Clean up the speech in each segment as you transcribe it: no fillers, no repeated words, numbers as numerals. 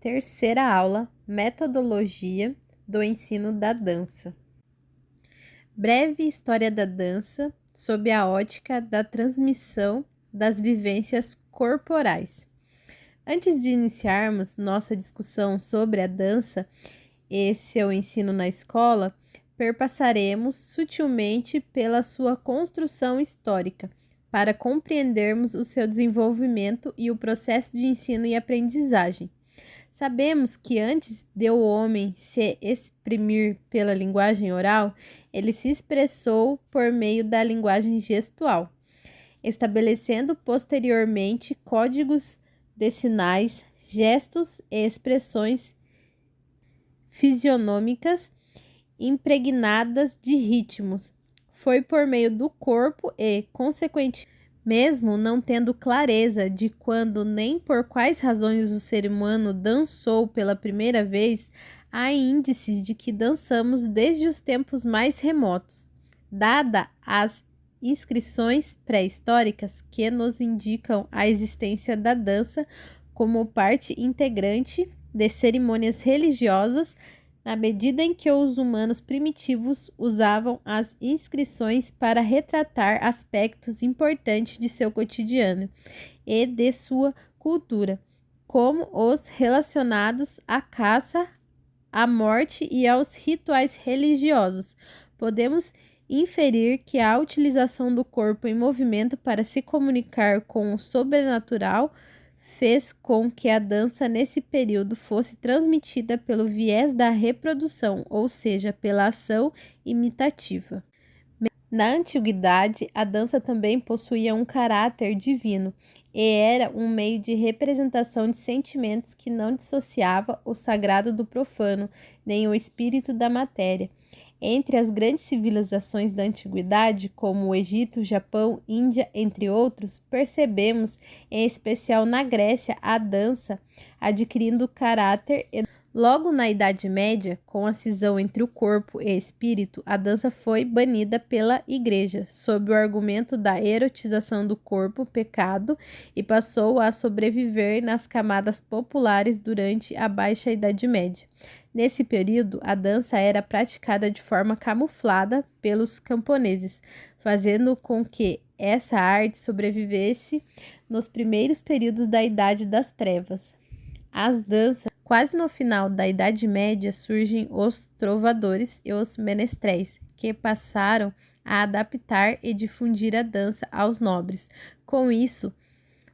Terceira aula: Metodologia do ensino da dança. Breve história da dança sob a ótica da transmissão das vivências corporais. Antes de iniciarmos nossa discussão sobre a dança e seu ensino na escola, perpassaremos sutilmente pela sua construção histórica, para compreendermos o seu desenvolvimento e o processo de ensino e aprendizagem. Sabemos que antes de o homem se exprimir pela linguagem oral, ele se expressou por meio da linguagem gestual, estabelecendo posteriormente códigos de sinais, gestos e expressões fisionômicas impregnadas de ritmos. Foi por meio do corpo e, consequentemente, mesmo não tendo clareza de quando nem por quais razões o ser humano dançou pela primeira vez, há índices de que dançamos desde os tempos mais remotos, dada as inscrições pré-históricas que nos indicam a existência da dança como parte integrante de cerimônias religiosas, na medida em que os humanos primitivos usavam as inscrições para retratar aspectos importantes de seu cotidiano e de sua cultura, como os relacionados à caça, à morte e aos rituais religiosos. Podemos inferir que a utilização do corpo em movimento para se comunicar com o sobrenatural fez com que a dança nesse período fosse transmitida pelo viés da reprodução, ou seja, pela ação imitativa. Na antiguidade, a dança também possuía um caráter divino e era um meio de representação de sentimentos que não dissociava o sagrado do profano, nem o espírito da matéria. Entre as grandes civilizações da antiguidade, como o Egito, Japão, Índia, entre outros, percebemos, em especial na Grécia, a dança adquirindo caráter. Logo na Idade Média, com a cisão entre o corpo e espírito, a dança foi banida pela Igreja, sob o argumento da erotização do corpo, pecado, e passou a sobreviver nas camadas populares durante a Baixa Idade Média. Nesse período, a dança era praticada de forma camuflada pelos camponeses, fazendo com que essa arte sobrevivesse nos primeiros períodos da Idade das Trevas. As danças, quase no final da Idade Média, surgem os trovadores e os menestréis, que passaram a adaptar e difundir a dança aos nobres. Com isso,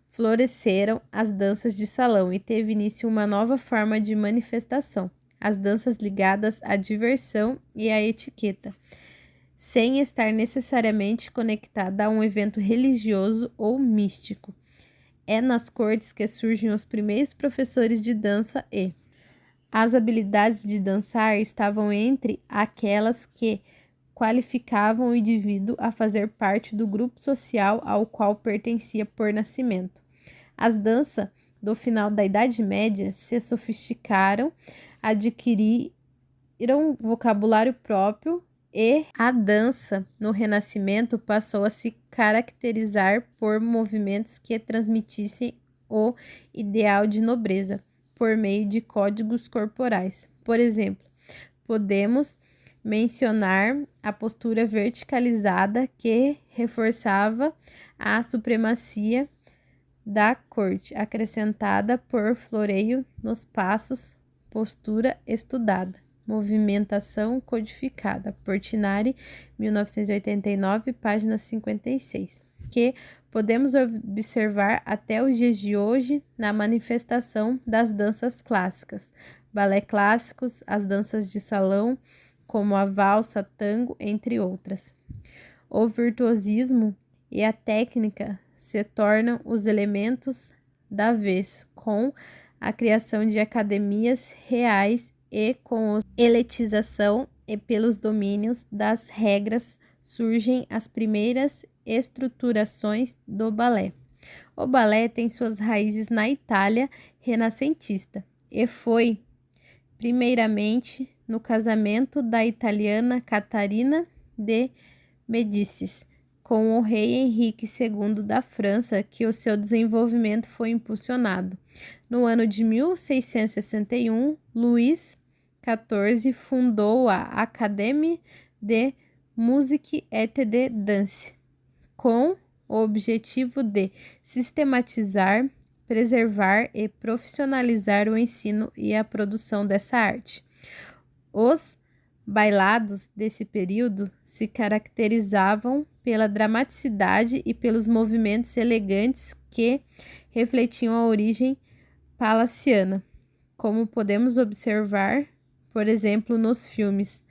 floresceram as danças de salão e teve início uma nova forma de manifestação, as danças ligadas à diversão e à etiqueta, sem estar necessariamente conectada a um evento religioso ou místico. É nas cortes que surgem os primeiros professores de dança e as habilidades de dançar estavam entre aquelas que qualificavam o indivíduo a fazer parte do grupo social ao qual pertencia por nascimento. As danças do final da Idade Média se sofisticaram, adquiriram vocabulário próprio e a dança no Renascimento passou a se caracterizar por movimentos que transmitissem o ideal de nobreza por meio de códigos corporais. Por exemplo, podemos mencionar a postura verticalizada que reforçava a supremacia da corte, acrescentada por floreio nos passos, postura estudada, movimentação codificada, Portinari, 1989, página 56, que podemos observar até os dias de hoje na manifestação das danças clássicas, balé clássicos, as danças de salão, como a valsa, tango, entre outras. O virtuosismo e a técnica se tornam os elementos da vez, com a criação de academias reais e com a elitização e pelos domínios das regras surgem as primeiras estruturações do balé. O balé tem suas raízes na Itália renascentista e foi, primeiramente, no casamento da italiana Catarina de Médicis com o rei Henrique II da França que o seu desenvolvimento foi impulsionado. No ano de 1661, Luís XIV fundou a Académie de Musique et de Danse, com o objetivo de sistematizar, preservar e profissionalizar o ensino e a produção dessa arte. Os bailados desse período se caracterizavam pela dramaticidade e pelos movimentos elegantes que refletiam a origem palaciana, como podemos observar, por exemplo, nos filmes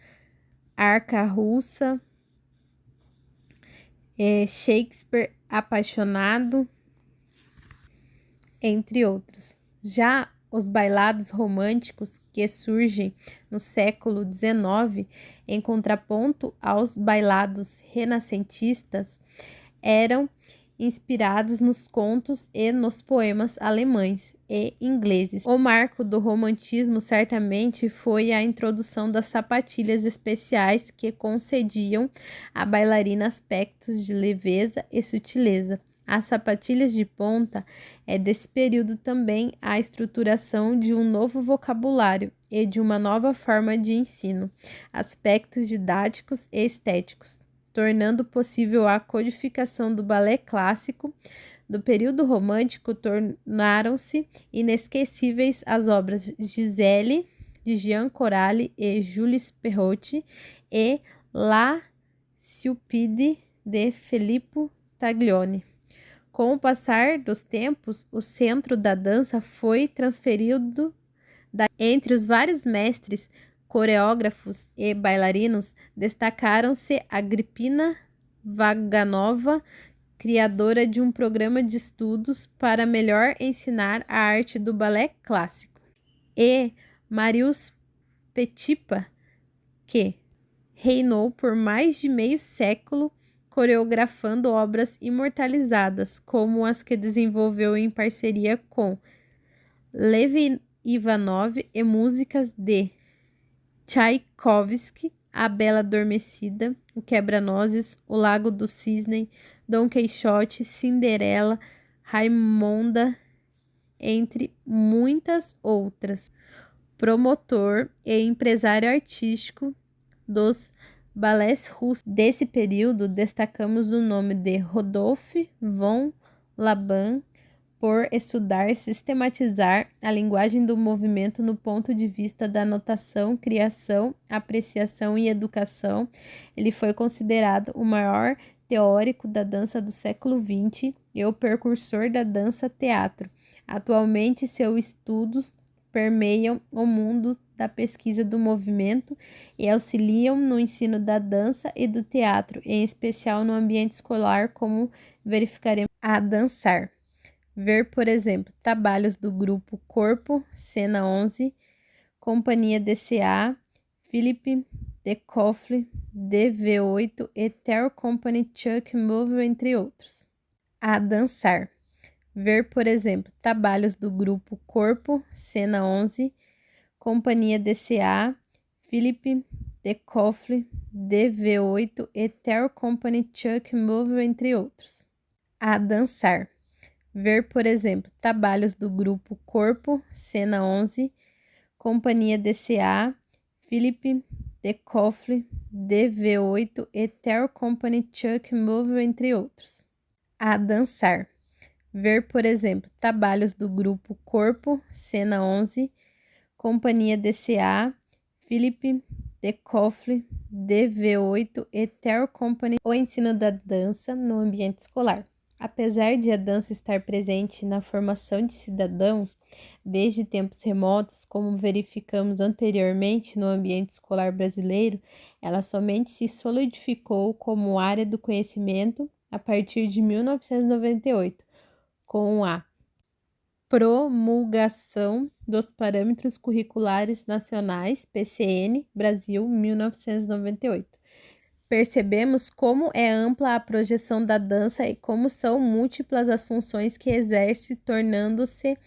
Arca Russa, Shakespeare Apaixonado, entre outros. Já os bailados românticos, que surgem no século XIX, em contraponto aos bailados renascentistas, eram inspirados nos contos e nos poemas alemães e ingleses. O marco do romantismo certamente foi a introdução das sapatilhas especiais que concediam à bailarina aspectos de leveza e sutileza. As sapatilhas de ponta é desse período também a estruturação de um novo vocabulário e de uma nova forma de ensino, aspectos didáticos e estéticos, tornando possível a codificação do balé clássico. Do período romântico, tornaram-se inesquecíveis as obras Giselle, de Jean Corali e Jules Perrotti, e La Cupide, de Filippo Taglioni. Com o passar dos tempos, o centro da dança foi transferido entre os vários mestres, coreógrafos e bailarinos, destacaram-se Agripina Vaganova, criadora de um programa de estudos para melhor ensinar a arte do balé clássico, e Marius Petipa, que reinou por mais de meio século coreografando obras imortalizadas, como as que desenvolveu em parceria com Lev Ivanov e músicas de Tchaikovsky, A Bela Adormecida, O Quebra-Nozes, O Lago do Cisne, Dom Quixote, Cinderela, Raimonda, entre muitas outras. Promotor e empresário artístico dos balés russos desse período, destacamos o nome de Rodolphe von Laban, por estudar e sistematizar a linguagem do movimento no ponto de vista da notação, criação, apreciação e educação. Ele foi considerado o maior teórico da dança do século XX e o precursor da dança-teatro. Atualmente, seus estudos permeiam o mundo da pesquisa do movimento e auxiliam no ensino da dança e do teatro, em especial no ambiente escolar, como verificaremos a dançar. Ver, por exemplo, trabalhos do grupo Corpo, Cena 11, Companhia DCA, Philippe Decoffre, DV8 e Terror Company Chuck Move, entre outros. A dançar. Ver, por exemplo, trabalhos do grupo Corpo, Cena 11, Companhia DCA, Philippe Decoffre, DV8 e Terror Company Chuck Move, entre outros. A dançar. Ver, por exemplo, trabalhos do grupo Corpo, Cena 11, Companhia DCA, Philippe Decoffre, DV8 e Terror Company Chuck Move, entre outros. A dançar. Ver, por exemplo, trabalhos do grupo Corpo, Cena 11, Companhia DCA, Philippe Decoffre, DV8 e Terror Company. O ensino da dança no ambiente escolar. Apesar de a dança estar presente na formação de cidadãos desde tempos remotos, como verificamos anteriormente no ambiente escolar brasileiro, ela somente se solidificou como área do conhecimento a partir de 1998, com a promulgação dos Parâmetros Curriculares Nacionais, PCN, Brasil, 1998. Percebemos como é ampla a projeção da dança e como são múltiplas as funções que exerce, tornando-se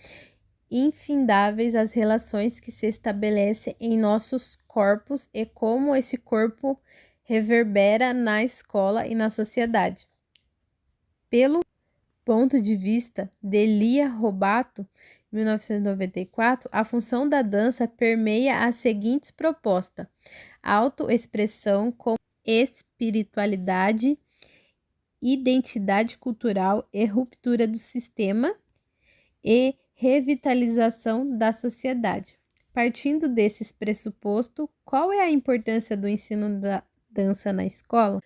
infindáveis as relações que se estabelecem em nossos corpos e como esse corpo reverbera na escola e na sociedade. Pelo ponto de vista de Lia Robato, 1994, a função da dança permeia as seguintes propostas: autoexpressão como espiritualidade, identidade cultural e ruptura do sistema e revitalização da sociedade. Partindo desses pressupostos, qual é a importância do ensino da dança na escola?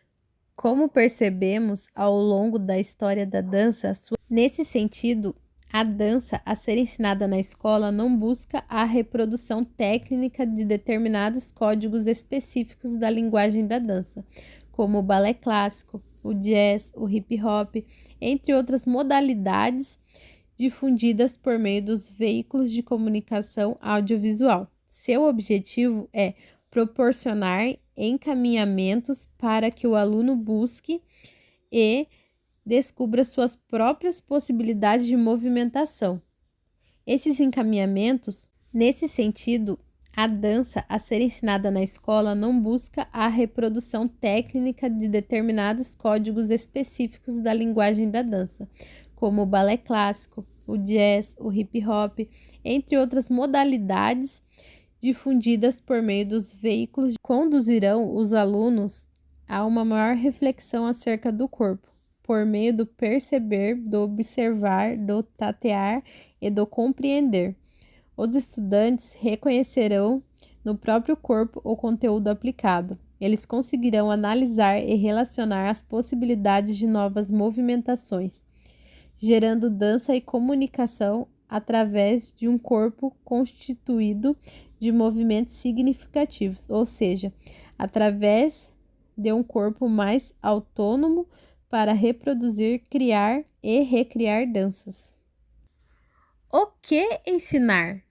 Como percebemos ao longo da história da dança, nesse sentido, a dança a ser ensinada na escola não busca a reprodução técnica de determinados códigos específicos da linguagem da dança, como o balé clássico, o jazz, o hip hop, entre outras modalidades difundidas por meio dos veículos de comunicação audiovisual. Seu objetivo é proporcionar encaminhamentos para que o aluno busque e descubra suas próprias possibilidades de movimentação. Esses encaminhamentos, nesse sentido, a dança a ser ensinada na escola não busca a reprodução técnica de determinados códigos específicos da linguagem da dança, como o balé clássico, o jazz, o hip hop, entre outras modalidades difundidas por meio dos veículos que conduzirão os alunos a uma maior reflexão acerca do corpo, por meio do perceber, do observar, do tatear e do compreender. Os estudantes reconhecerão no próprio corpo o conteúdo aplicado. Eles conseguirão analisar e relacionar as possibilidades de novas movimentações, gerando dança e comunicação através de um corpo constituído de movimentos significativos, ou seja, através de um corpo mais autônomo para reproduzir, criar e recriar danças. O que ensinar?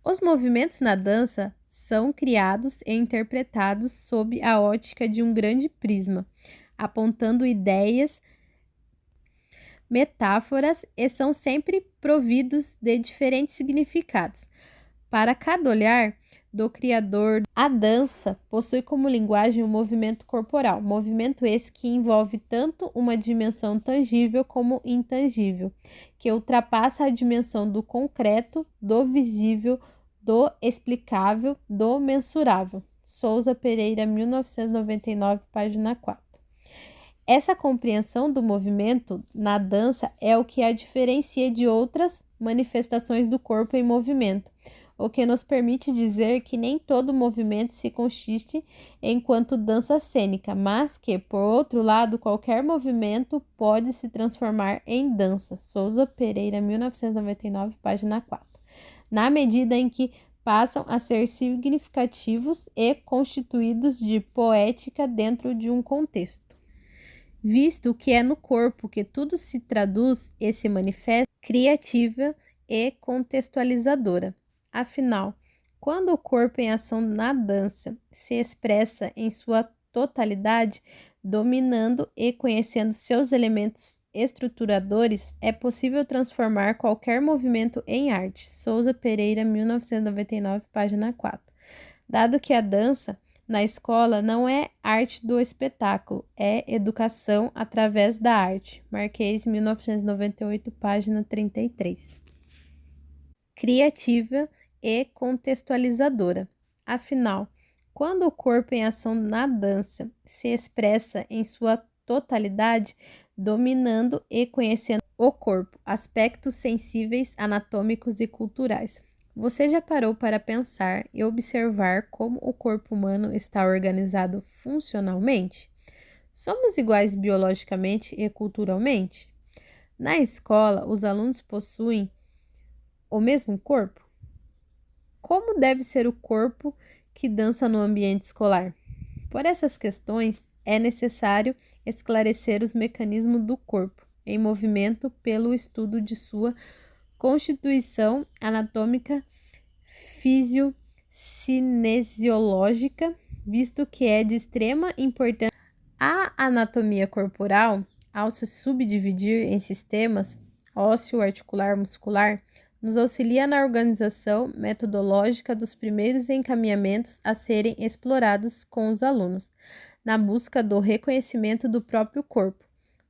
Os movimentos na dança são criados e interpretados sob a ótica de um grande prisma, apontando ideias, metáforas e são sempre providos de diferentes significados. Para cada olhar do criador, a dança possui como linguagem o movimento corporal, movimento esse que envolve tanto uma dimensão tangível como intangível, que ultrapassa a dimensão do concreto, do visível, do explicável, do mensurável. Souza Pereira, 1999, página 4. Essa compreensão do movimento na dança é o que a diferencia de outras manifestações do corpo em movimento, o que nos permite dizer que nem todo movimento se consiste enquanto dança cênica, mas que, por outro lado, qualquer movimento pode se transformar em dança. Souza Pereira, 1999, página 4. Na medida em que passam a ser significativos e constituídos de poética dentro de um contexto. Visto que é no corpo que tudo se traduz e se manifesta, criativa e contextualizadora. Afinal, quando o corpo em ação na dança se expressa em sua totalidade, dominando e conhecendo seus elementos estruturadores, é possível transformar qualquer movimento em arte. Souza Pereira, 1999, página 4. Dado que a dança na escola não é arte do espetáculo, é educação através da arte. Marquês, 1998, página 33. Criativa e contextualizadora. Afinal, quando o corpo em ação na dança se expressa em sua totalidade, dominando e conhecendo o corpo, aspectos sensíveis, anatômicos e culturais. Você já parou para pensar e observar como o corpo humano está organizado funcionalmente? Somos iguais biologicamente e culturalmente? Na escola, os alunos possuem o mesmo corpo? Como deve ser o corpo que dança no ambiente escolar? Por essas questões, é necessário esclarecer os mecanismos do corpo em movimento pelo estudo de sua constituição anatômica físio-cinesiológica, visto que é de extrema importância. A anatomia corporal, ao se subdividir em sistemas ósseo, articular, muscular, nos auxilia na organização metodológica dos primeiros encaminhamentos a serem explorados com os alunos, na busca do reconhecimento do próprio corpo,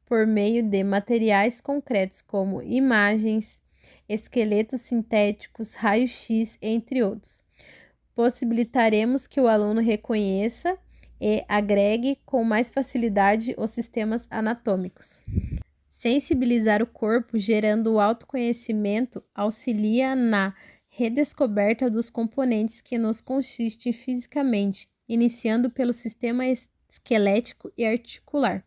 por meio de materiais concretos como imagens, esqueletos sintéticos, raio-x, entre outros. Possibilitaremos que o aluno reconheça e agregue com mais facilidade os sistemas anatômicos. Sensibilizar o corpo, gerando o autoconhecimento, auxilia na redescoberta dos componentes que nos consistem fisicamente, iniciando pelo sistema esquelético e articular.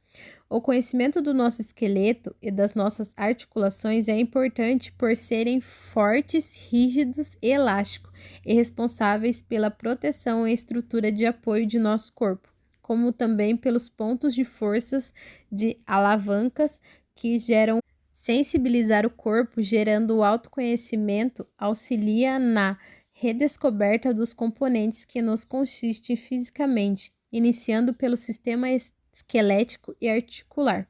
O conhecimento do nosso esqueleto e das nossas articulações é importante por serem fortes, rígidos e elásticos e responsáveis pela proteção e estrutura de apoio de nosso corpo, como também pelos pontos de forças de alavancas que geram. Sensibilizar o corpo, gerando o autoconhecimento, auxilia na redescoberta dos componentes que nos consistem fisicamente, iniciando pelo sistema esquelético e articular.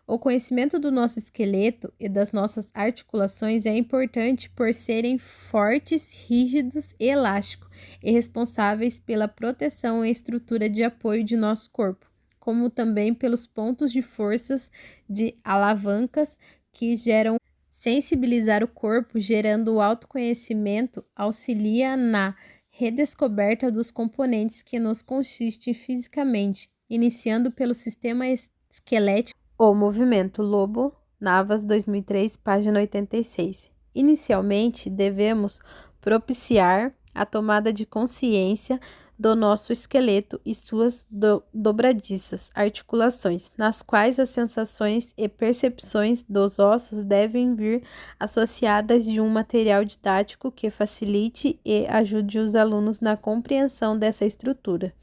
O conhecimento do nosso esqueleto e das nossas articulações é importante por serem fortes, rígidos e elásticos e responsáveis pela proteção e estrutura de apoio de nosso corpo, como também pelos pontos de forças de alavancas que geram. Sensibilizar o corpo, gerando o autoconhecimento, auxilia na redescoberta dos componentes que nos consistem fisicamente, iniciando pelo sistema esquelético. O movimento Lobo, Navas, 2003, página 86. Inicialmente, devemos propiciar a tomada de consciência do nosso esqueleto e suas dobradiças articulações, nas quais as sensações e percepções dos ossos devem vir associadas de um material didático que facilite e ajude os alunos na compreensão dessa estrutura.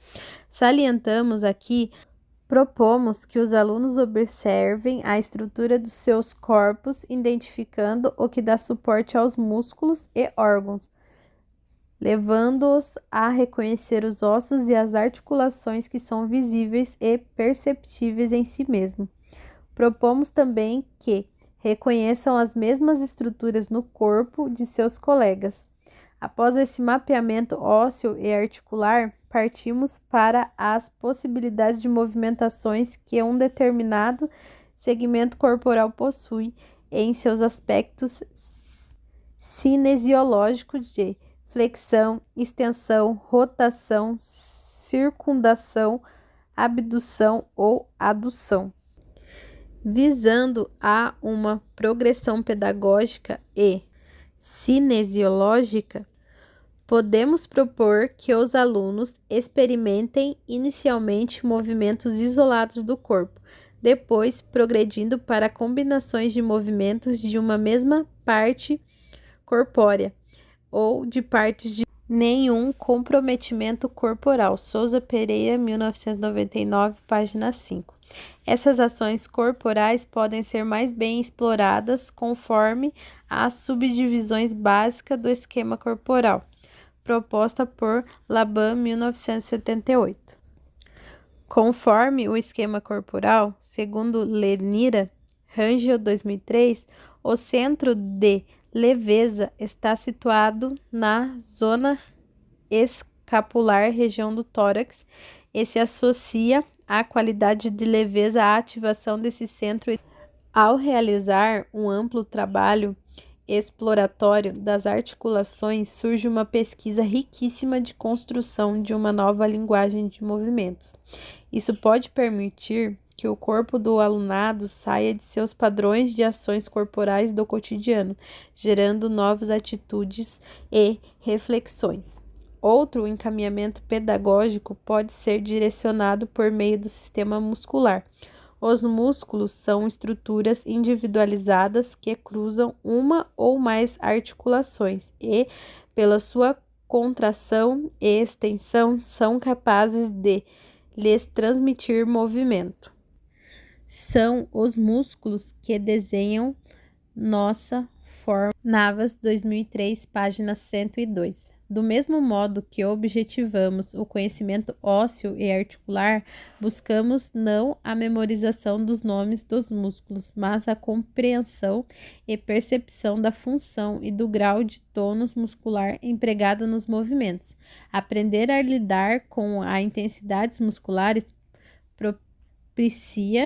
Salientamos aqui, propomos que os alunos observem a estrutura dos seus corpos, identificando o que dá suporte aos músculos e órgãos, levando-os a reconhecer os ossos e as articulações que são visíveis e perceptíveis em si mesmo. Propomos também que reconheçam as mesmas estruturas no corpo de seus colegas. Após esse mapeamento ósseo e articular, partimos para as possibilidades de movimentações que um determinado segmento corporal possui em seus aspectos cinesiológicos de flexão, extensão, rotação, circundação, abdução ou adução. Visando a uma progressão pedagógica e cinesiológica, podemos propor que os alunos experimentem inicialmente movimentos isolados do corpo, depois progredindo para combinações de movimentos de uma mesma parte corpórea ou de partes de nenhum comprometimento corporal. Souza Pereira, 1999, página 5. Essas ações corporais podem ser mais bem exploradas conforme as subdivisões básicas do esquema corporal, proposta por Laban, 1978. Conforme o esquema corporal, segundo Lenira, Rangel, 2003, o centro de leveza está situado na zona escapular, região do tórax, e se associa à qualidade de leveza à ativação desse centro. Ao realizar um amplo trabalho exploratório das articulações, surge uma pesquisa riquíssima de construção de uma nova linguagem de movimentos. Isso pode permitir que o corpo do alunado saia de seus padrões de ações corporais do cotidiano, gerando novas atitudes e reflexões. Outro encaminhamento pedagógico pode ser direcionado por meio do sistema muscular. Os músculos são estruturas individualizadas que cruzam uma ou mais articulações e, pela sua contração e extensão, são capazes de lhes transmitir movimento. São os músculos que desenham nossa forma. Navas, 2003, página 102. Do mesmo modo que objetivamos o conhecimento ósseo e articular, buscamos não a memorização dos nomes dos músculos, mas a compreensão e percepção da função e do grau de tônus muscular empregado nos movimentos. Aprender a lidar com as intensidades musculares propicia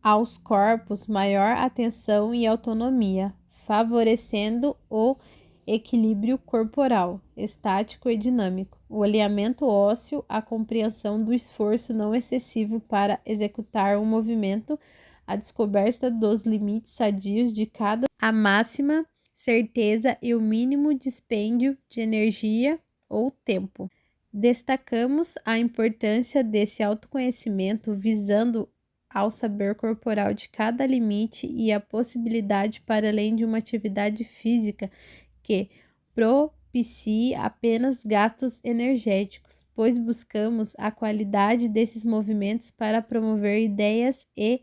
aos corpos maior atenção e autonomia, favorecendo o equilíbrio corporal, estático e dinâmico, o alinhamento ósseo, a compreensão do esforço não excessivo para executar um movimento, a descoberta dos limites sadios de cada, a máxima certeza e o mínimo dispêndio de energia ou tempo. Destacamos a importância desse autoconhecimento visando ao saber corporal de cada limite e a possibilidade para além de uma atividade física que propicie apenas gastos energéticos, pois buscamos a qualidade desses movimentos para promover ideias e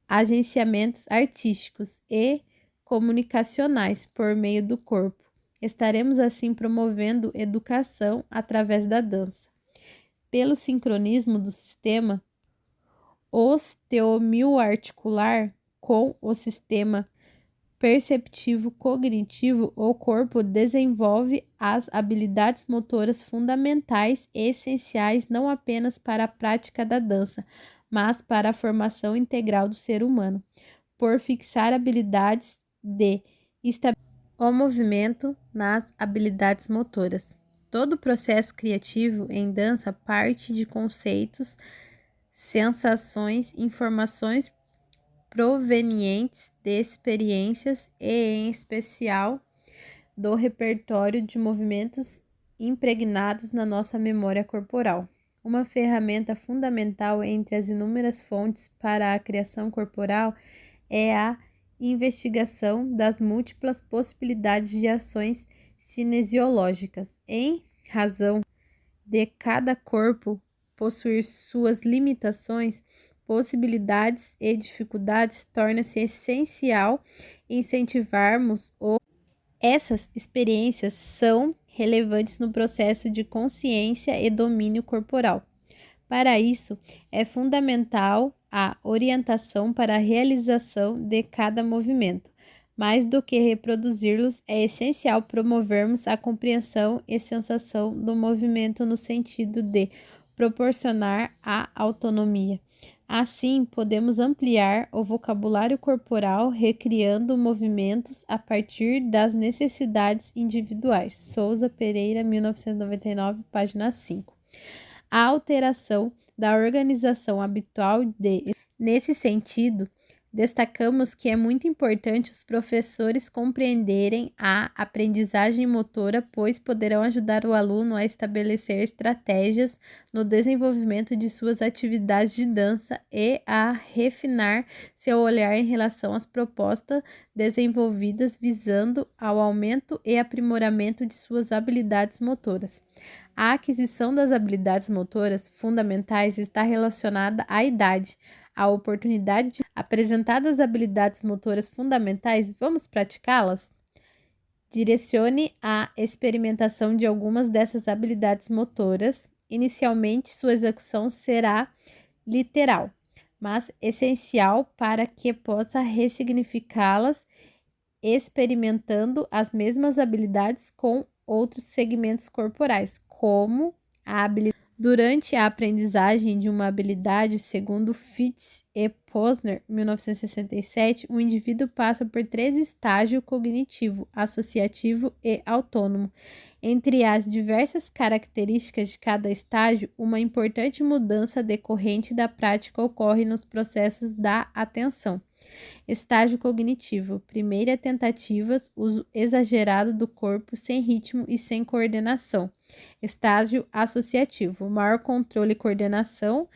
agenciamentos artísticos e comunicacionais por meio do corpo. Estaremos assim promovendo educação através da dança. Pelo sincronismo do sistema osteomioarticular com o sistema perceptivo cognitivo, o corpo desenvolve as habilidades motoras fundamentais e essenciais não apenas para a prática da dança, mas para a formação integral do ser humano, por fixar habilidades de o movimento nas habilidades motoras. Todo o processo criativo em dança parte de conceitos, sensações, informações provenientes de experiências e, em especial, do repertório de movimentos impregnados na nossa memória corporal. Uma ferramenta fundamental entre as inúmeras fontes para a criação corporal é a investigação das múltiplas possibilidades de ações cinesiológicas. Em razão de cada corpo possuir suas limitações, possibilidades e dificuldades, torna-se essencial incentivarmos essas experiências são relevantes no processo de consciência e domínio corporal. Para isso, é fundamental a orientação para a realização de cada movimento. Mais do que reproduzi-los, é essencial promovermos a compreensão e sensação do movimento no sentido de proporcionar a autonomia. Assim, podemos ampliar o vocabulário corporal, recriando movimentos a partir das necessidades individuais. Souza Pereira, 1999, página 5. A alteração da organização habitual Nesse sentido, destacamos que é muito importante os professores compreenderem a aprendizagem motora, pois poderão ajudar o aluno a estabelecer estratégias no desenvolvimento de suas atividades de dança e a refinar seu olhar em relação às propostas desenvolvidas visando ao aumento e aprimoramento de suas habilidades motoras. A aquisição das habilidades motoras fundamentais está relacionada à idade, à oportunidade de apresentadas habilidades motoras fundamentais, vamos praticá-las? Direcione a experimentação de algumas dessas habilidades motoras. Inicialmente, sua execução será literal, mas essencial para que possa ressignificá-las, experimentando as mesmas habilidades com outros segmentos corporais, como a habilidade. Durante a aprendizagem de uma habilidade, segundo Fitz e Posner, 1967, o indivíduo passa por 3 estágios cognitivo, associativo e autônomo. Entre as diversas características de cada estágio, uma importante mudança decorrente da prática ocorre nos processos da atenção. Estágio cognitivo. Primeira tentativas, uso exagerado do corpo sem ritmo e sem coordenação. Estágio associativo. Maior controle e coordenação.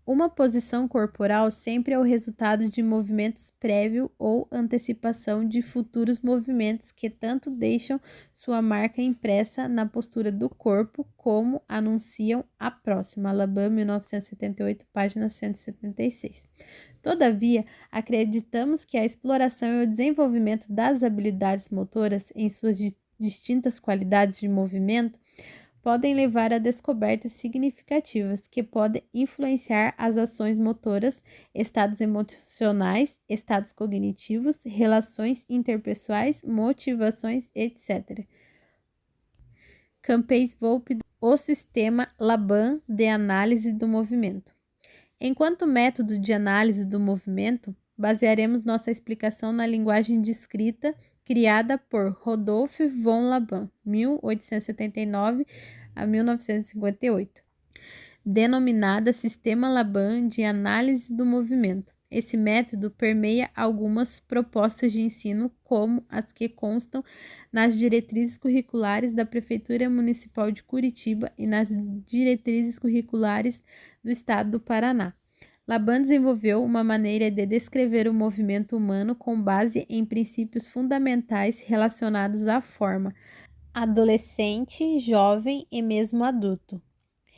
Uma posição corporal sempre é o resultado de movimentos prévio ou antecipação de futuros movimentos que tanto deixam sua marca impressa na postura do corpo como anunciam a próxima. Laban, 1978, página 176. Todavia, acreditamos que a exploração e o desenvolvimento das habilidades motoras em suas distintas qualidades de movimento podem levar a descobertas significativas que podem influenciar as ações motoras, estados emocionais, estados cognitivos, relações interpessoais, motivações, etc. Campbell-Volpe, o sistema Laban de análise do movimento. Enquanto método de análise do movimento, basearemos nossa explicação na linguagem de escrita criada por Rodolphe von Laban, 1879 a 1958, denominada Sistema Laban de Análise do Movimento. Esse método permeia algumas propostas de ensino, como as que constam nas diretrizes curriculares da Prefeitura Municipal de Curitiba e nas diretrizes curriculares do Estado do Paraná. Laban desenvolveu uma maneira de descrever o movimento humano com base em princípios fundamentais relacionados à forma adolescente, jovem e mesmo adulto.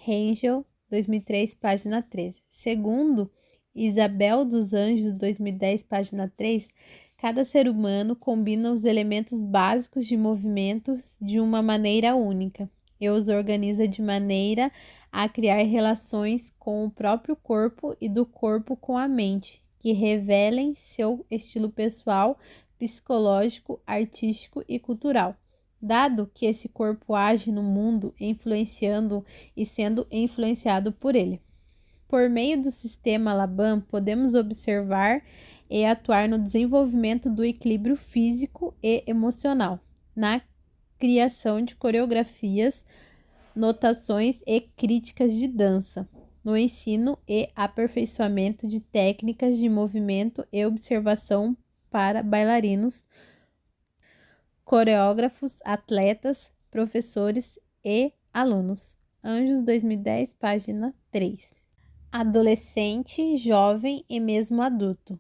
Rangel, 2003, página 13. Segundo Isabel dos Anjos, 2010, página 3, cada ser humano combina os elementos básicos de movimentos de uma maneira única e os organiza de maneira a criar relações com o próprio corpo e do corpo com a mente, que revelem seu estilo pessoal, psicológico, artístico e cultural. Dado que esse corpo age no mundo, influenciando e sendo influenciado por ele. Por meio do sistema Laban, podemos observar e atuar no desenvolvimento do equilíbrio físico e emocional, na criação de coreografias, notações e críticas de dança, no ensino e aperfeiçoamento de técnicas de movimento e observação para bailarinos, coreógrafos, atletas, professores e alunos. Anjos, 2010, página 3. Adolescente, jovem e mesmo adulto.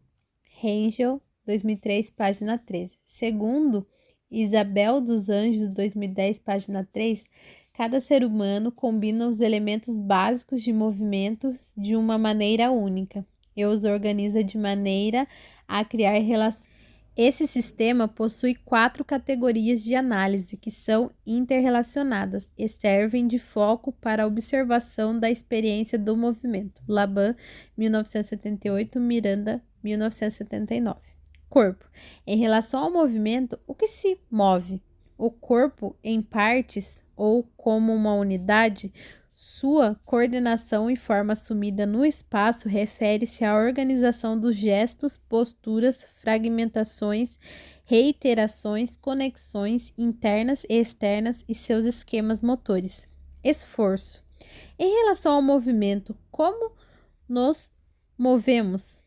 Rangel, 2003, página 13. Segundo Isabel dos Anjos, 2010, página 3, cada ser humano combina os elementos básicos de movimentos de uma maneira única e os organiza de maneira a criar relações. Esse sistema possui 4 categorias de análise que são interrelacionadas e servem de foco para a observação da experiência do movimento. Laban, 1978, Miranda, 1979. Corpo. Em relação ao movimento, o que se move? O corpo em partes ou como uma unidade, sua coordenação e forma assumida no espaço refere-se à organização dos gestos, posturas, fragmentações, reiterações, conexões internas e externas e seus esquemas motores. Esforço. Em relação ao movimento, como nos movemos?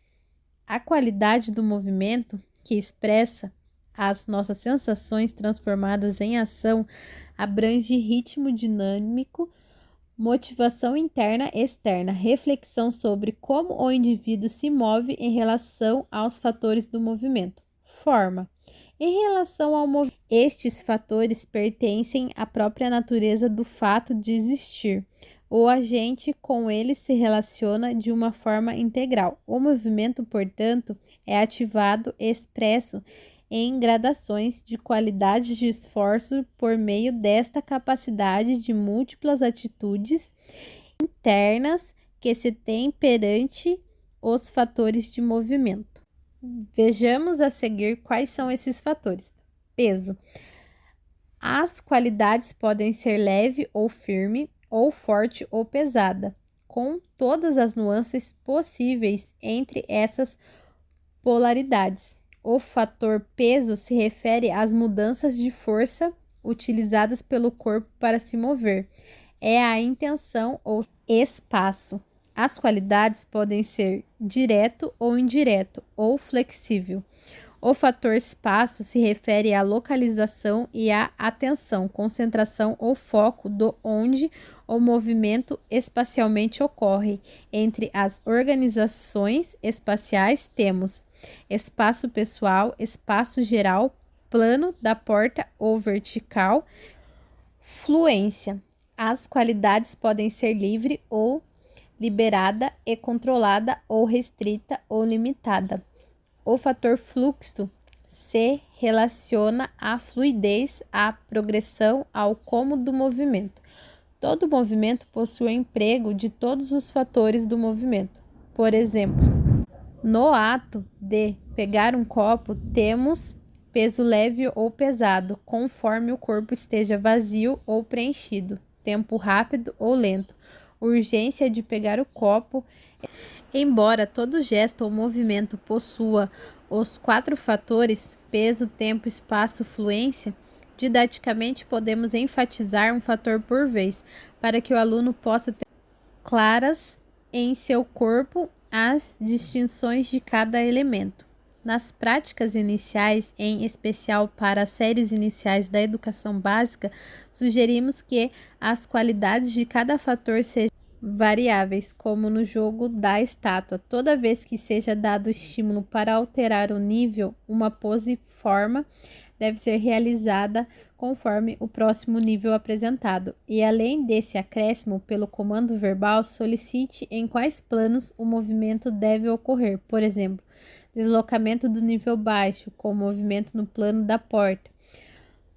A qualidade do movimento, que expressa as nossas sensações transformadas em ação, abrange ritmo dinâmico, motivação interna e externa, reflexão sobre como o indivíduo se move em relação aos fatores do movimento. Forma. Em relação ao movimento, estes fatores pertencem à própria natureza do fato de existir. O agente com ele se relaciona de uma forma integral. O movimento, portanto, é ativado e expresso em gradações de qualidade de esforço por meio desta capacidade de múltiplas atitudes internas que se tem perante os fatores de movimento. Vejamos a seguir quais são esses fatores. Peso. As qualidades podem ser leve ou firme, ou forte ou pesada, com todas as nuances possíveis entre essas polaridades. O fator peso se refere às mudanças de força utilizadas pelo corpo para se mover. É a intenção ou espaço. As qualidades podem ser direto ou indireto, ou flexível. O fator espaço se refere à localização e à atenção, concentração ou foco do onde o movimento espacialmente ocorre. Entre as organizações espaciais temos espaço pessoal, espaço geral, plano da porta ou vertical, fluência. As qualidades podem ser livre ou liberada e controlada ou restrita ou limitada. O fator fluxo se relaciona à fluidez, à progressão, ao como do movimento. Todo movimento possui o emprego de todos os fatores do movimento. Por exemplo, no ato de pegar um copo, temos peso leve ou pesado, conforme o corpo esteja vazio ou preenchido, tempo rápido ou lento, urgência de pegar o copo, Embora todo gesto ou movimento possua os 4 fatores peso, tempo, espaço, fluência, didaticamente podemos enfatizar um fator por vez, para que o aluno possa ter claras em seu corpo as distinções de cada elemento. Nas práticas iniciais, em especial para as séries iniciais da educação básica, sugerimos que as qualidades de cada fator sejam variáveis, como no jogo da estátua. Toda vez que seja dado estímulo para alterar o nível, uma pose forma deve ser realizada conforme o próximo nível apresentado. E além desse acréscimo pelo comando verbal, solicite em quais planos o movimento deve ocorrer. Por exemplo, deslocamento do nível baixo, com movimento no plano da porta.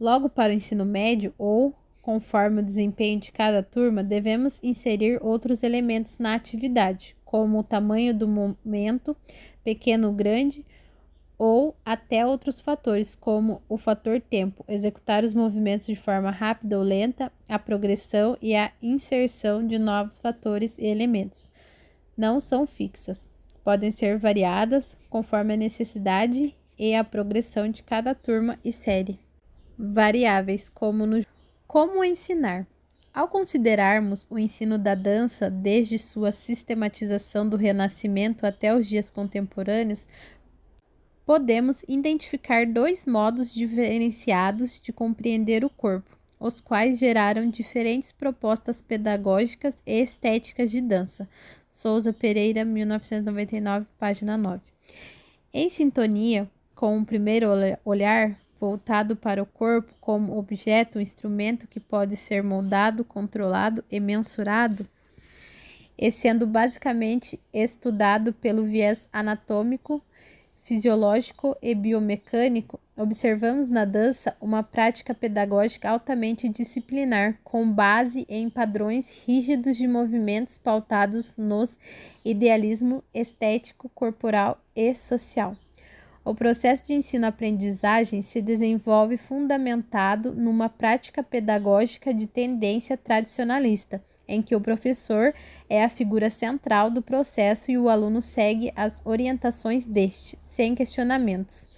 Logo para o ensino médio, ou conforme o desempenho de cada turma, devemos inserir outros elementos na atividade, como o tamanho do momento, pequeno ou grande, ou até outros fatores, como o fator tempo, executar os movimentos de forma rápida ou lenta, a progressão e a inserção de novos fatores e elementos. Não são fixas, podem ser variadas conforme a necessidade e a progressão de cada turma e série. Variáveis, como ensinar. Ao considerarmos o ensino da dança desde sua sistematização do Renascimento até os dias contemporâneos, podemos identificar 2 modos diferenciados de compreender o corpo, os quais geraram diferentes propostas pedagógicas e estéticas de dança. Souza Pereira, 1999, página 9. Em sintonia com o primeiro olhar voltado para o corpo como objeto, um instrumento que pode ser moldado, controlado e mensurado, e sendo basicamente estudado pelo viés anatômico, fisiológico e biomecânico, observamos na dança uma prática pedagógica altamente disciplinar, com base em padrões rígidos de movimentos pautados nos idealismo estético, corporal e social. O processo de ensino-aprendizagem se desenvolve fundamentado numa prática pedagógica de tendência tradicionalista, em que o professor é a figura central do processo e o aluno segue as orientações deste, sem questionamentos.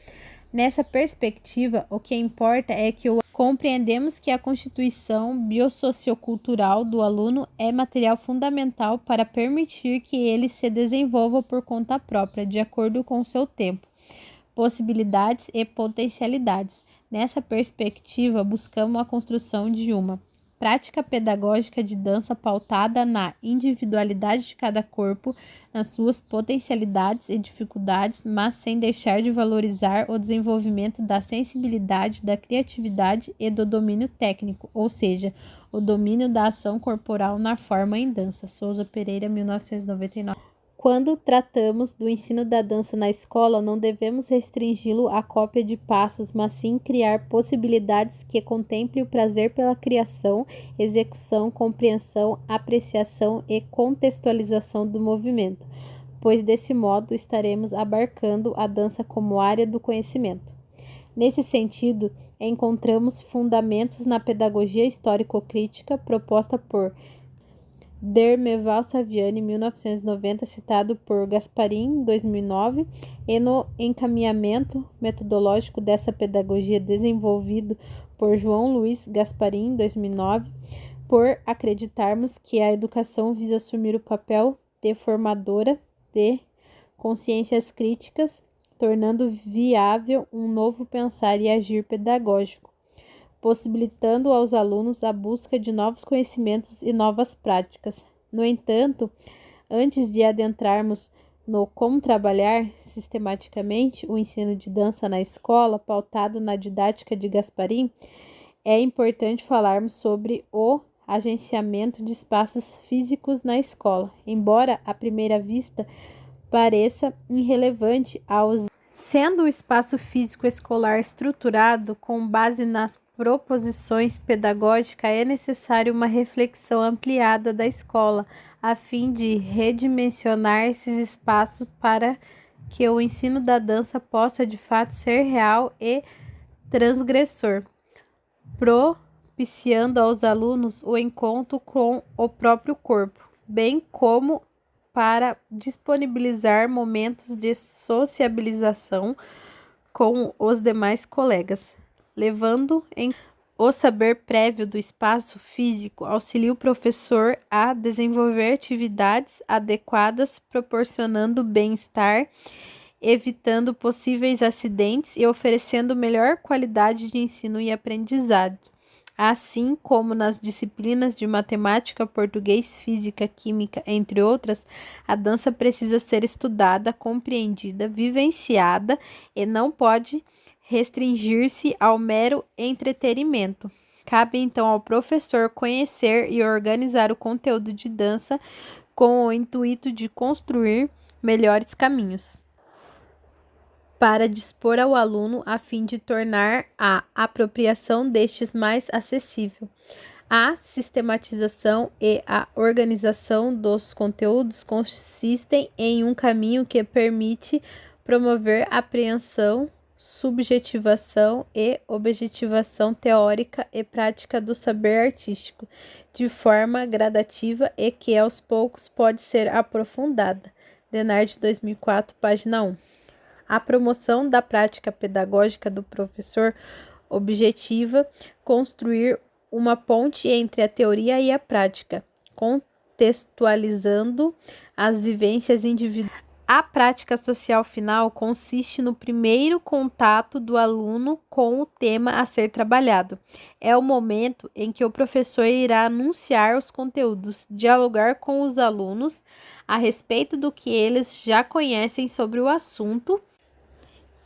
Nessa perspectiva, o que importa é que compreendemos que a constituição biossociocultural do aluno é material fundamental para permitir que ele se desenvolva por conta própria, de acordo com seu tempo, possibilidades e potencialidades. Nessa perspectiva, buscamos a construção de uma prática pedagógica de dança pautada na individualidade de cada corpo, nas suas potencialidades e dificuldades, mas sem deixar de valorizar o desenvolvimento da sensibilidade, da criatividade e do domínio técnico, ou seja, o domínio da ação corporal na forma em dança. Souza Pereira, 1999. Quando tratamos do ensino da dança na escola, não devemos restringi-lo à cópia de passos, mas sim criar possibilidades que contemplem o prazer pela criação, execução, compreensão, apreciação e contextualização do movimento, pois desse modo estaremos abarcando a dança como área do conhecimento. Nesse sentido, encontramos fundamentos na pedagogia histórico-crítica proposta por Dermeval Saviani, 1990, citado por Gasparin, 2009, e no encaminhamento metodológico dessa pedagogia desenvolvido por João Luiz Gasparin, 2009, por acreditarmos que a educação visa assumir o papel de formadora de consciências críticas, tornando viável um novo pensar e agir pedagógico, possibilitando aos alunos a busca de novos conhecimentos e novas práticas. No entanto, antes de adentrarmos no como trabalhar sistematicamente o ensino de dança na escola, pautado na didática de Gasparin, é importante falarmos sobre o agenciamento de espaços físicos na escola. Embora à primeira vista pareça irrelevante sendo o espaço físico escolar estruturado com base nas proposições pedagógicas, é necessário uma reflexão ampliada da escola, a fim de redimensionar esses espaços para que o ensino da dança possa de fato ser real e transgressor, propiciando aos alunos o encontro com o próprio corpo, bem como para disponibilizar momentos de sociabilização com os demais colegas, levando em o saber prévio do espaço físico auxilia o professor a desenvolver atividades adequadas, proporcionando bem-estar, evitando possíveis acidentes e oferecendo melhor qualidade de ensino e aprendizado. Assim como nas disciplinas de matemática, português, física, química, entre outras, a dança precisa ser estudada, compreendida, vivenciada e não pode restringir-se ao mero entretenimento. Cabe então ao professor conhecer e organizar o conteúdo de dança com o intuito de construir melhores caminhos para dispor ao aluno a fim de tornar a apropriação destes mais acessível. A sistematização e a organização dos conteúdos consistem em um caminho que permite promover a apreensão, subjetivação e objetivação teórica e prática do saber artístico, de forma gradativa e que aos poucos pode ser aprofundada. Denard, 2004, página 1. A promoção da prática pedagógica do professor objetiva construir uma ponte entre a teoria e a prática, contextualizando as vivências individuais. A prática social final consiste no primeiro contato do aluno com o tema a ser trabalhado. É o momento em que o professor irá anunciar os conteúdos, dialogar com os alunos a respeito do que eles já conhecem sobre o assunto,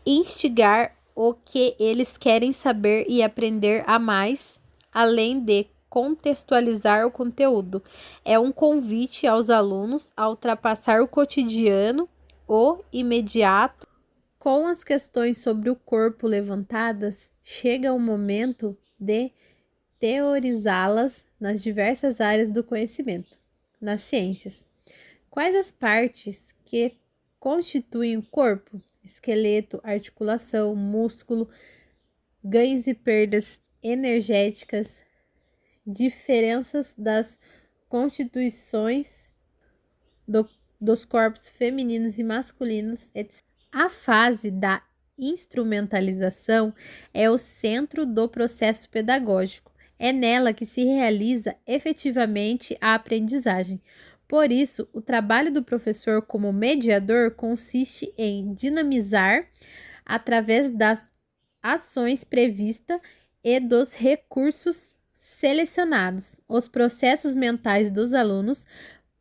instigar o que eles querem saber e aprender a mais, além de contextualizar o conteúdo. É um convite aos alunos a ultrapassar o cotidiano, o imediato. Com as questões sobre o corpo levantadas, chega o momento de teorizá-las nas diversas áreas do conhecimento. Nas ciências, quais as partes que constituem o corpo? Esqueleto, articulação, músculo, ganhos e perdas energéticas, diferenças das constituições dos corpos femininos e masculinos, etc. A fase da instrumentalização é o centro do processo pedagógico. É nela que se realiza efetivamente a aprendizagem. Por isso, o trabalho do professor como mediador consiste em dinamizar, através das ações previstas e dos recursos selecionados, os processos mentais dos alunos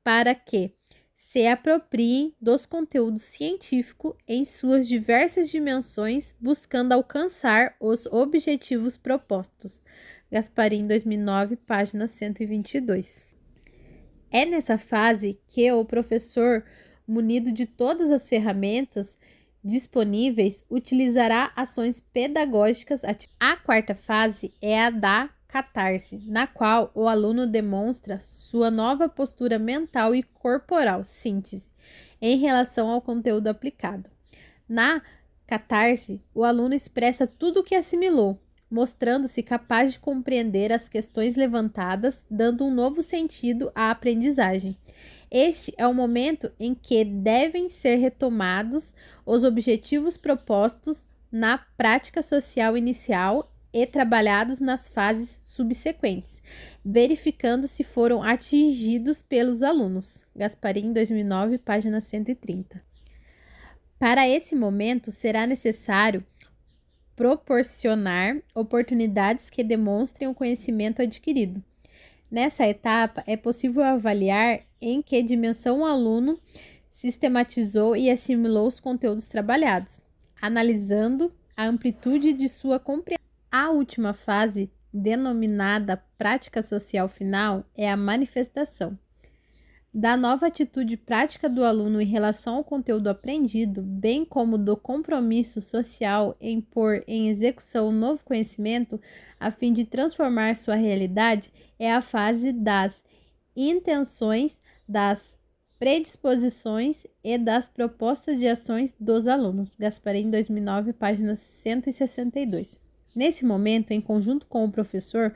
para que se apropriem dos conteúdos científicos em suas diversas dimensões, buscando alcançar os objetivos propostos. Gasparim, 2009, página 122. É nessa fase que o professor, munido de todas as ferramentas disponíveis, utilizará ações pedagógicas ativas. A quarta fase é a da catarse, na qual o aluno demonstra sua nova postura mental e corporal, síntese, em relação ao conteúdo aplicado. Na catarse, o aluno expressa tudo o que assimilou, mostrando-se capaz de compreender as questões levantadas, dando um novo sentido à aprendizagem. Este é o momento em que devem ser retomados os objetivos propostos na prática social inicial e trabalhados nas fases subsequentes, verificando se foram atingidos pelos alunos. Gasparim, 2009, página 130. Para esse momento, será necessário proporcionar oportunidades que demonstrem o conhecimento adquirido. Nessa etapa, é possível avaliar em que dimensão o aluno sistematizou e assimilou os conteúdos trabalhados, analisando a amplitude de sua compreensão. A última fase, denominada prática social final, é a manifestação da nova atitude prática do aluno em relação ao conteúdo aprendido, bem como do compromisso social em pôr em execução o novo conhecimento a fim de transformar sua realidade, é a fase das intenções, das predisposições e das propostas de ações dos alunos. Gasparim, 2009, página 162. Nesse momento, em conjunto com o professor,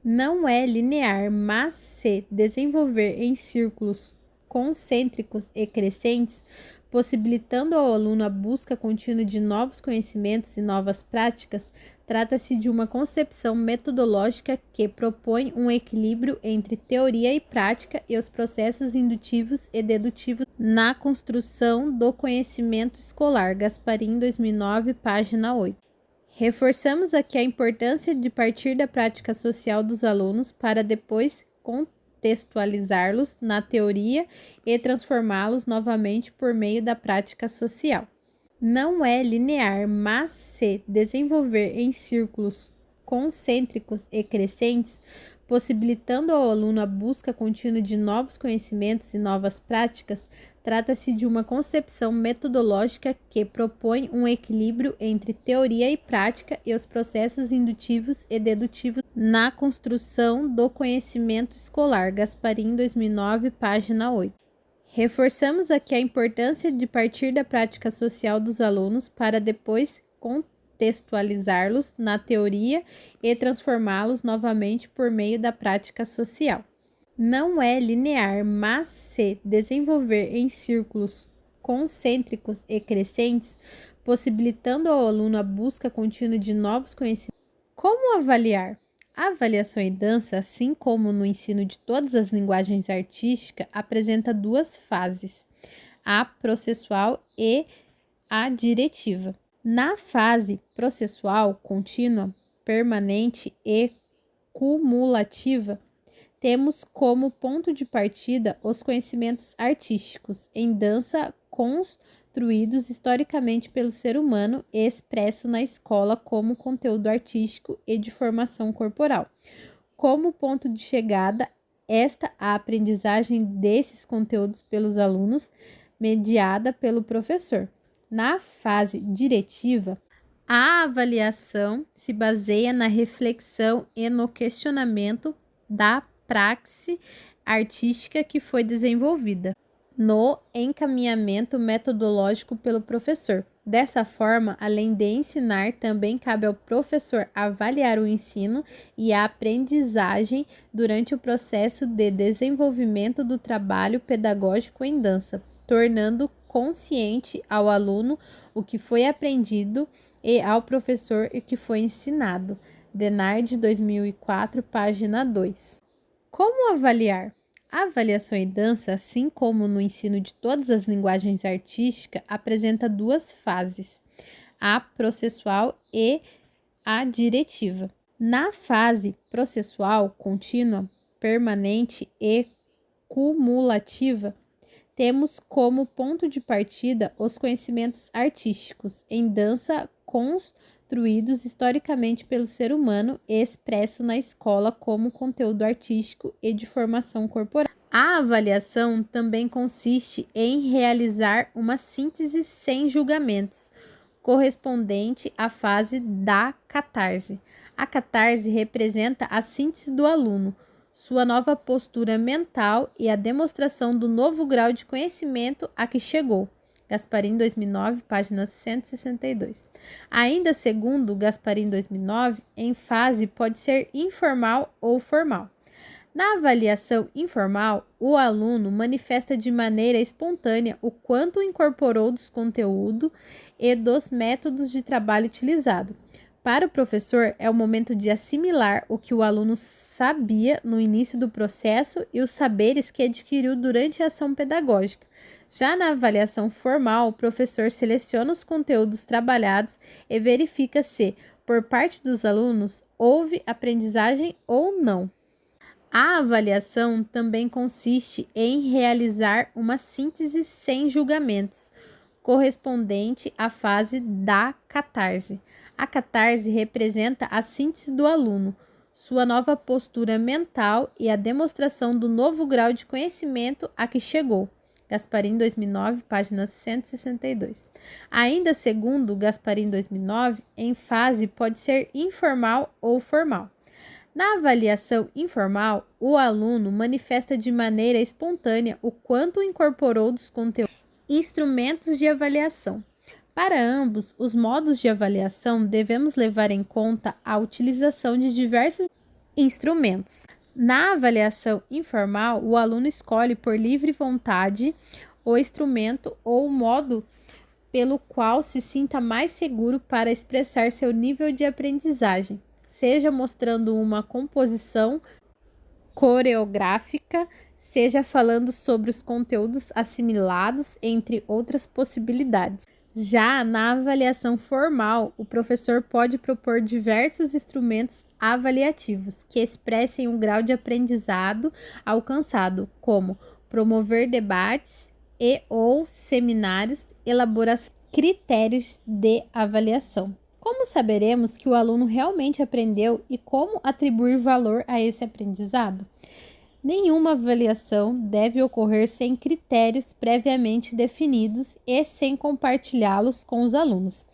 não é linear, mas se desenvolver em círculos concêntricos e crescentes, possibilitando ao aluno a busca contínua de novos conhecimentos e novas práticas, trata-se de uma concepção metodológica que propõe um equilíbrio entre teoria e prática e os processos indutivos e dedutivos na construção do conhecimento escolar. Gasparim, 2009, página 8. Reforçamos aqui a importância de partir da prática social dos alunos para depois contextualizá-los na teoria e transformá-los novamente por meio da prática social. Não é linear, mas se desenvolver em círculos concêntricos e crescentes, possibilitando ao aluno a busca contínua de novos conhecimentos e novas práticas, trata-se de uma concepção metodológica que propõe um equilíbrio entre teoria e prática e os processos indutivos e dedutivos na construção do conhecimento escolar. Gasparim, 2009, página 8. Reforçamos aqui a importância de partir da prática social dos alunos para depois contextualizá-los na teoria e transformá-los novamente por meio da prática social. Não é linear, mas se desenvolver em círculos concêntricos e crescentes, possibilitando ao aluno a busca contínua de novos conhecimentos. Como avaliar? A avaliação em dança, assim como no ensino de todas as linguagens artísticas, apresenta duas fases, a processual e a diretiva. Na fase processual, contínua, permanente e cumulativa, temos como ponto de partida os conhecimentos artísticos em dança construídos historicamente pelo ser humano e expresso na escola como conteúdo artístico e de formação corporal. Como ponto de chegada, a aprendizagem desses conteúdos pelos alunos, mediada pelo professor. Na fase diretiva, a avaliação se baseia na reflexão e no questionamento da praxe artística que foi desenvolvida, no encaminhamento metodológico pelo professor. Dessa forma, além de ensinar, também cabe ao professor avaliar o ensino e a aprendizagem durante o processo de desenvolvimento do trabalho pedagógico em dança, tornando consciente ao aluno o que foi aprendido e ao professor o que foi ensinado. Denard, 2004, página 2. Como avaliar? A avaliação em dança, assim como no ensino de todas as linguagens artísticas, apresenta duas fases, a processual e a diretiva. Na fase processual, contínua, permanente e cumulativa, temos como ponto de partida os conhecimentos artísticos em dança construídos historicamente pelo ser humano e expresso na escola como conteúdo artístico e de formação corporal. A avaliação também consiste em realizar uma síntese sem julgamentos, correspondente à fase da catarse. A catarse representa a síntese do aluno, sua nova postura mental e a demonstração do novo grau de conhecimento a que chegou. Gasparim, 2009, página 162. Ainda segundo Gasparim, 2009, em fase pode ser informal ou formal. Na avaliação informal, o aluno manifesta de maneira espontânea o quanto incorporou dos conteúdos e dos métodos de trabalho utilizado. Para o professor, é o momento de assimilar o que o aluno sabia no início do processo e os saberes que adquiriu durante a ação pedagógica. Já na avaliação formal, o professor seleciona os conteúdos trabalhados e verifica se, por parte dos alunos, houve aprendizagem ou não. A avaliação também consiste em realizar uma síntese sem julgamentos, correspondente à fase da catarse. A catarse representa a síntese do aluno, sua nova postura mental e a demonstração do novo grau de conhecimento a que chegou. Gasparim, 2009, página 162. Ainda segundo Gasparim, 2009, em fase pode ser informal ou formal. Na avaliação informal, o aluno manifesta de maneira espontânea o quanto incorporou dos conteúdos e instrumentos de avaliação. Para ambos os modos de avaliação, devemos levar em conta a utilização de diversos instrumentos. Na avaliação informal, o aluno escolhe por livre vontade o instrumento ou o modo pelo qual se sinta mais seguro para expressar seu nível de aprendizagem, seja mostrando uma composição coreográfica, seja falando sobre os conteúdos assimilados, entre outras possibilidades. Já na avaliação formal, o professor pode propor diversos instrumentos avaliativos que expressem o grau de aprendizado alcançado, como promover debates e ou seminários, elaboração de critérios de avaliação. Como saberemos que o aluno realmente aprendeu e como atribuir valor a esse aprendizado? Nenhuma avaliação deve ocorrer sem critérios previamente definidos e sem compartilhá-los com os alunos.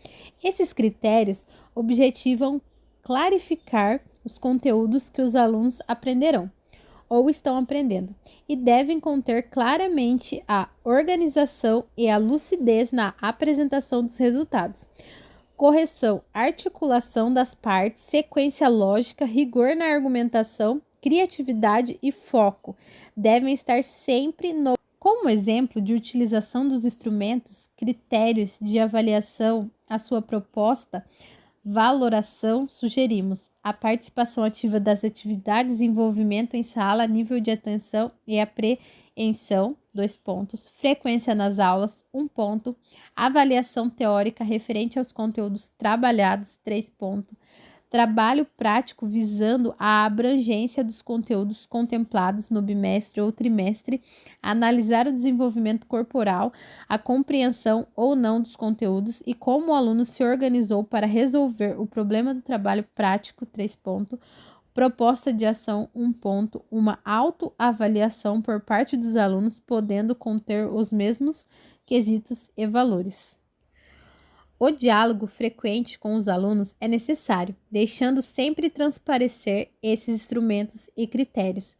Esses critérios objetivam clarificar os conteúdos que os alunos aprenderão ou estão aprendendo e devem conter claramente a organização e a lucidez na apresentação dos resultados. Correção, articulação das partes, sequência lógica, rigor na argumentação, criatividade e foco devem estar sempre no. Como exemplo de utilização dos instrumentos, critérios de avaliação, a sua proposta, valoração, sugerimos a participação ativa das atividades, envolvimento em sala, nível de atenção e apreensão, 2 pontos, frequência nas aulas, 1 ponto, avaliação teórica referente aos conteúdos trabalhados, 3 pontos, trabalho prático visando a abrangência dos conteúdos contemplados no bimestre ou trimestre, analisar o desenvolvimento corporal, a compreensão ou não dos conteúdos e como o aluno se organizou para resolver o problema do trabalho prático, 3 pontos, proposta de ação, 1 ponto, uma autoavaliação por parte dos alunos, podendo conter os mesmos quesitos e valores. O diálogo frequente com os alunos é necessário, deixando sempre transparecer esses instrumentos e critérios,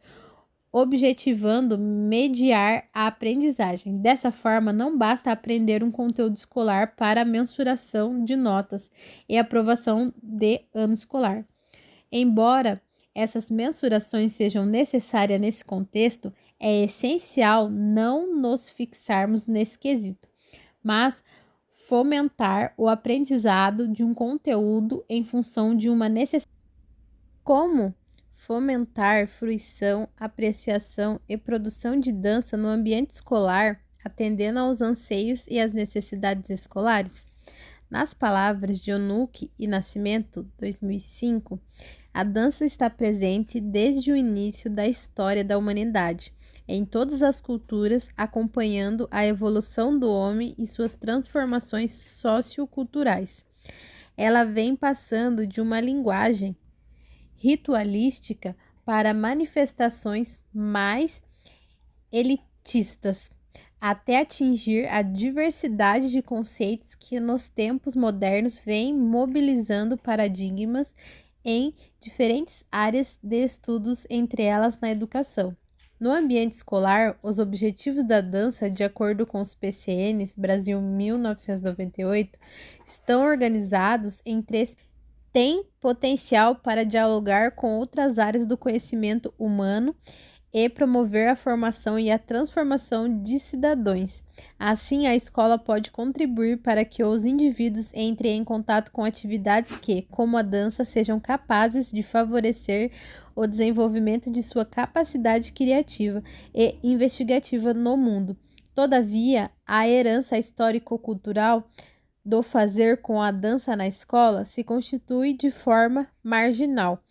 objetivando mediar a aprendizagem. Dessa forma, não basta aprender um conteúdo escolar para a mensuração de notas e aprovação de ano escolar. Embora essas mensurações sejam necessárias nesse contexto, é essencial não nos fixarmos nesse quesito, mas fomentar o aprendizado de um conteúdo em função de uma necessidade. Como fomentar fruição, apreciação e produção de dança no ambiente escolar, atendendo aos anseios e às necessidades escolares? Nas palavras de Onuki e Nascimento, 2005, a dança está presente desde o início da história da humanidade, em todas as culturas, acompanhando a evolução do homem e suas transformações socioculturais. Ela vem passando de uma linguagem ritualística para manifestações mais elitistas, até atingir a diversidade de conceitos que nos tempos modernos vem mobilizando paradigmas em diferentes áreas de estudos, entre elas na educação. No ambiente escolar, os objetivos da dança, de acordo com os PCNs Brasil 1998, estão organizados em 3. Tem potencial para dialogar com outras áreas do conhecimento humano e promover a formação e a transformação de cidadãos. Assim, a escola pode contribuir para que os indivíduos entrem em contato com atividades que, como a dança, sejam capazes de favorecer o desenvolvimento de sua capacidade criativa e investigativa no mundo. Todavia, a herança histórico-cultural do fazer com a dança na escola se constitui de forma marginal,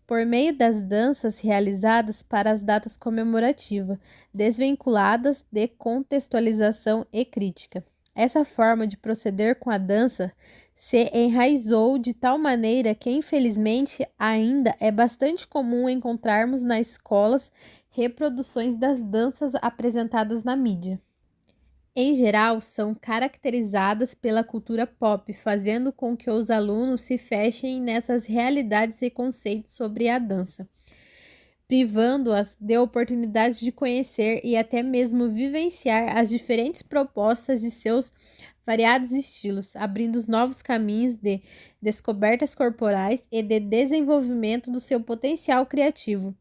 por meio das danças realizadas para as datas comemorativas, desvinculadas de contextualização e crítica. Essa forma de proceder com a dança se enraizou de tal maneira que, infelizmente, ainda é bastante comum encontrarmos nas escolas reproduções das danças apresentadas na mídia. Em geral, são caracterizadas pela cultura pop, fazendo com que os alunos se fechem nessas realidades e conceitos sobre a dança, privando-as de oportunidades de conhecer e até mesmo vivenciar as diferentes propostas de seus variados estilos, abrindo novos caminhos de descobertas corporais e de desenvolvimento do seu potencial criativo.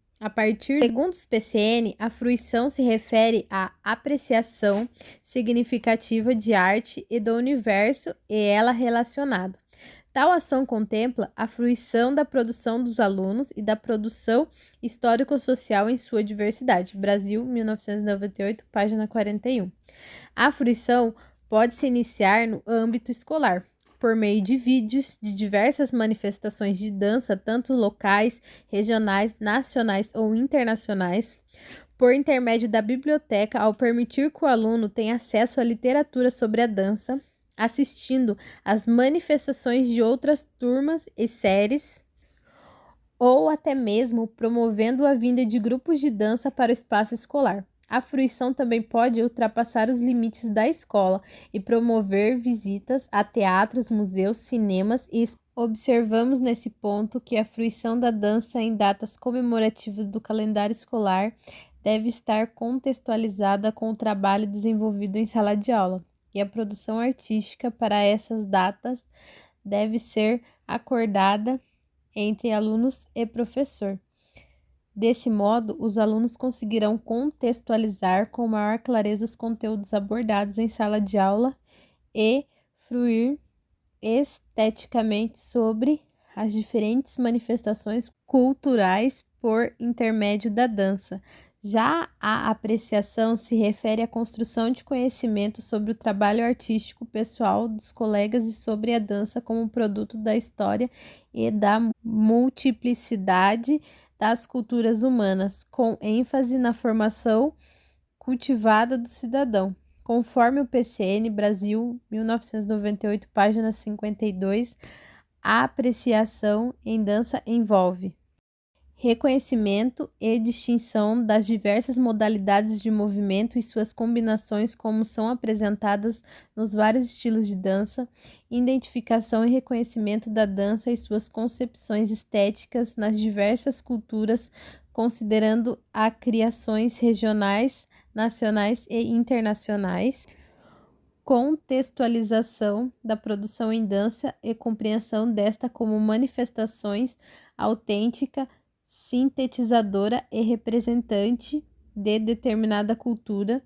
Segundo os PCN, a fruição se refere à apreciação significativa de arte e do universo e ela relacionado. Tal ação contempla a fruição da produção dos alunos e da produção histórico-social em sua diversidade. Brasil, 1998, página 41. A fruição pode se iniciar no âmbito escolar, por meio de vídeos de diversas manifestações de dança, tanto locais, regionais, nacionais ou internacionais, por intermédio da biblioteca, ao permitir que o aluno tenha acesso à literatura sobre a dança, assistindo às manifestações de outras turmas e séries, ou até mesmo promovendo a vinda de grupos de dança para o espaço escolar. A fruição também pode ultrapassar os limites da escola e promover visitas a teatros, museus, cinemas e observamos nesse ponto que a fruição da dança em datas comemorativas do calendário escolar deve estar contextualizada com o trabalho desenvolvido em sala de aula, e a produção artística para essas datas deve ser acordada entre alunos e professor. Desse modo, os alunos conseguirão contextualizar com maior clareza os conteúdos abordados em sala de aula e fruir esteticamente sobre as diferentes manifestações culturais por intermédio da dança. Já a apreciação se refere à construção de conhecimento sobre o trabalho artístico pessoal dos colegas e sobre a dança como produto da história e da multiplicidade das culturas humanas, com ênfase na formação cultivada do cidadão. Conforme o PCN Brasil, 1998, página 52, a apreciação em dança envolve reconhecimento e distinção das diversas modalidades de movimento e suas combinações como são apresentadas nos vários estilos de dança, identificação e reconhecimento da dança e suas concepções estéticas nas diversas culturas, considerando as criações regionais, nacionais e internacionais, contextualização da produção em dança e compreensão desta como manifestações autêntica, sintetizadora e representante de determinada cultura.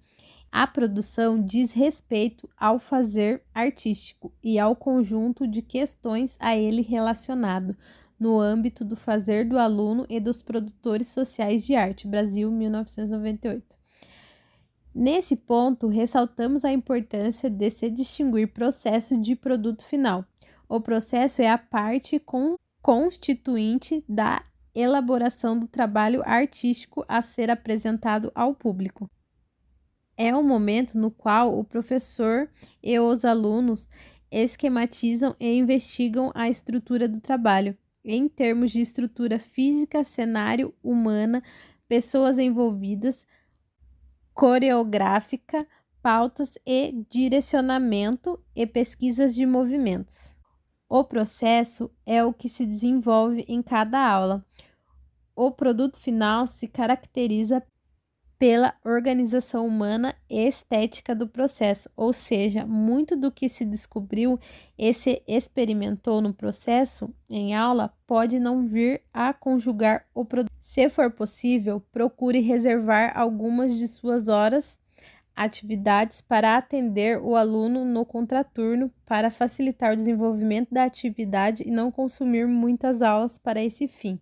A produção diz respeito ao fazer artístico e ao conjunto de questões a ele relacionado, no âmbito do fazer do aluno e dos produtores sociais de arte. Brasil, 1998. Nesse ponto, ressaltamos a importância de se distinguir processo de produto final. O processo é a parte constituinte da elaboração do trabalho artístico a ser apresentado ao público. É o momento no qual o professor e os alunos esquematizam e investigam a estrutura do trabalho, em termos de estrutura física, cenário, humana, pessoas envolvidas, coreográfica, pautas e direcionamento e pesquisas de movimentos. O processo é o que se desenvolve em cada aula. O produto final se caracteriza pela organização humana e estética do processo, ou seja, muito do que se descobriu e se experimentou no processo em aula pode não vir a conjugar o produto. Se for possível, procure reservar algumas de suas horas atividades para atender o aluno no contraturno para facilitar o desenvolvimento da atividade e não consumir muitas aulas para esse fim.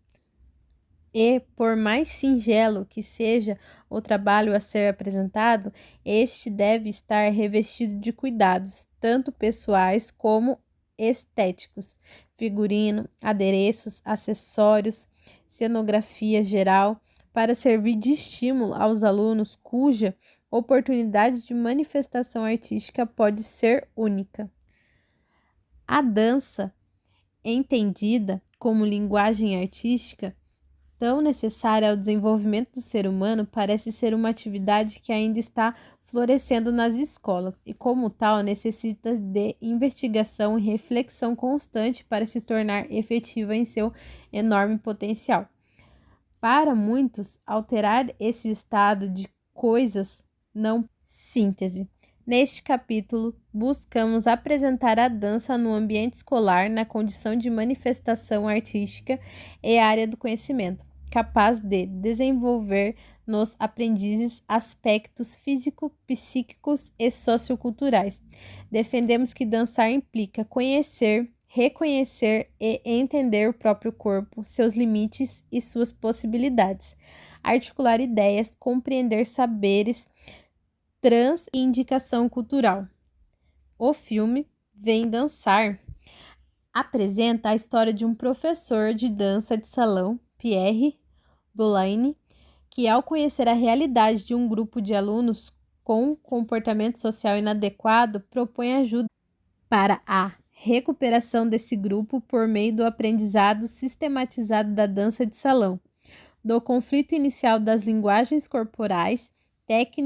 E, por mais singelo que seja o trabalho a ser apresentado, este deve estar revestido de cuidados, tanto pessoais como estéticos, figurino, adereços, acessórios, cenografia geral, para servir de estímulo aos alunos cuja oportunidade de manifestação artística pode ser única. A dança, entendida como linguagem artística, tão necessária ao desenvolvimento do ser humano, parece ser uma atividade que ainda está florescendo nas escolas e, como tal, necessita de investigação e reflexão constante para se tornar efetiva em seu enorme potencial. Para muitos, alterar esse estado de coisas não síntese. Neste capítulo, buscamos apresentar a dança no ambiente escolar na condição de manifestação artística e área do conhecimento. capaz de desenvolver nos aprendizes aspectos físico-psíquicos e socioculturais. Defendemos que dançar implica conhecer, reconhecer e entender o próprio corpo, seus limites e suas possibilidades, articular ideias, compreender saberes, transindicação cultural. O filme Vem Dançar apresenta a história de um professor de dança de salão, Pierre Dolaine, que ao conhecer a realidade de um grupo de alunos com comportamento social inadequado, propõe ajuda para a recuperação desse grupo por meio do aprendizado sistematizado da dança de salão, do conflito inicial das linguagens corporais, técnicas